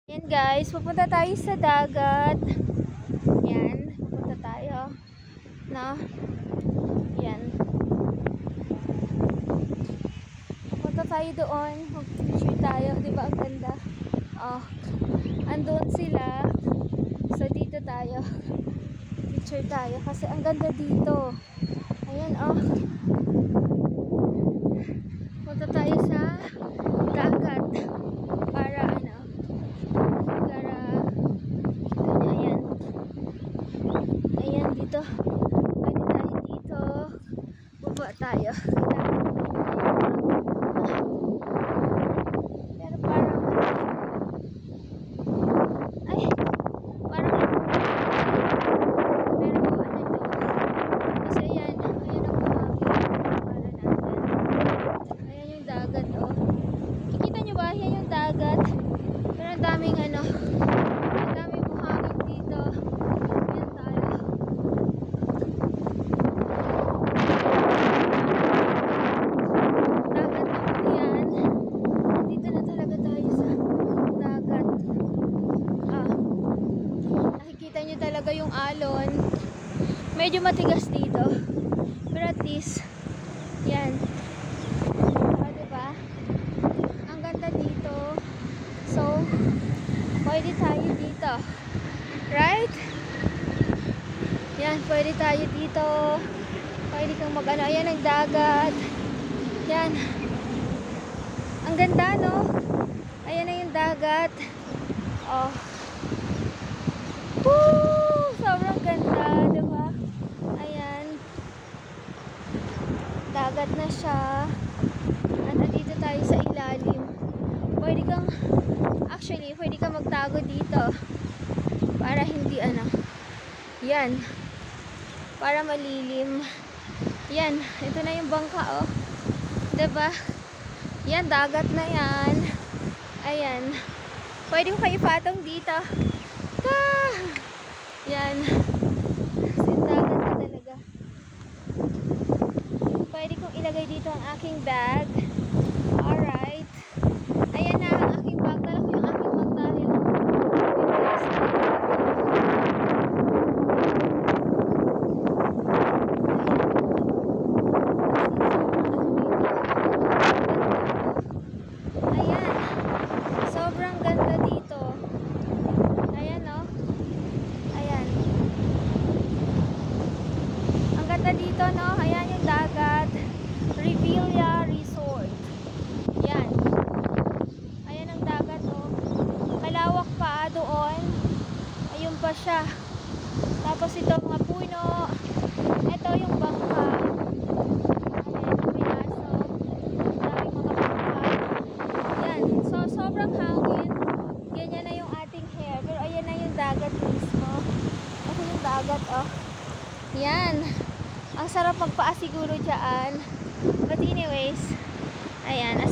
Yan guys, pupunta tayo sa dagat. Yan, pupunta tayo. No? Yan. Pupunta tayo doon. Mag-picture tayo. Diba ang ganda? Oh, andun sila. So dito tayo. Picture tayo. Kasi ang ganda dito. Ayan oh. Punta tayo sa dagat. Para ano. Ayan dito. Pwede tayo dito. Baba tayo. Pero parang ay parang pero ano ito. Kasi ayan ang buhangin para natin. Ayan yung dagat oh. Kikita nyo ba? Ayan yung dagat. Pero ang daming ano. Ang daming buhangin dito. Ayan tayo. Dagat naman yan. Dito na talaga tayo sa dagat. Nakikita nyo talaga yung alon. Medyo matigas dito. Pero at least, yan. Diba? Ang ganda dito. So, pwede tayo dito. Right? Yan, pwede tayo dito. Pwede kang mag-ano. Ayan ang dagat. Yan. Ang ganda, no? Ayan na yung dagat. Oh. Woo! Sobrang ganda, diba? Ayan. Dagat na siya. Nandito tayo sa ilalim. Pwede kang, actually, pwede kang magtago dito. Para hindi ano. Yan. Para malilim. Yan. Ito na yung bangka, oh. Diba? Yan, dagat na yan. Ayan. Pwede ko kayo ipatong dito. Yan. Sin dagat na talaga. Pwede kong ilagay dito ang aking bag. Alright. Ayan na ang aking bag. Dala ko yung aking bag dahil ayan. Sobrang ganda dito. Ayan oh. Ayan. Ang ganda dito no. Ayan yung dagat. Revilla Resort. Yan. Ayan ang dagat oh. Malawak pa doon. Ayun pa siya. Tapos ito mga puno. Ito yung bangka. Ayan, may aso. Daming mga bangka. Yan. So, sobrang hangin. Ganyan na yung ating hair. Pero ayan na yung dagat mismo. Ito yung dagat oh. Yan. Ang sarap magpaasiguro dyan. But anyways, ayan.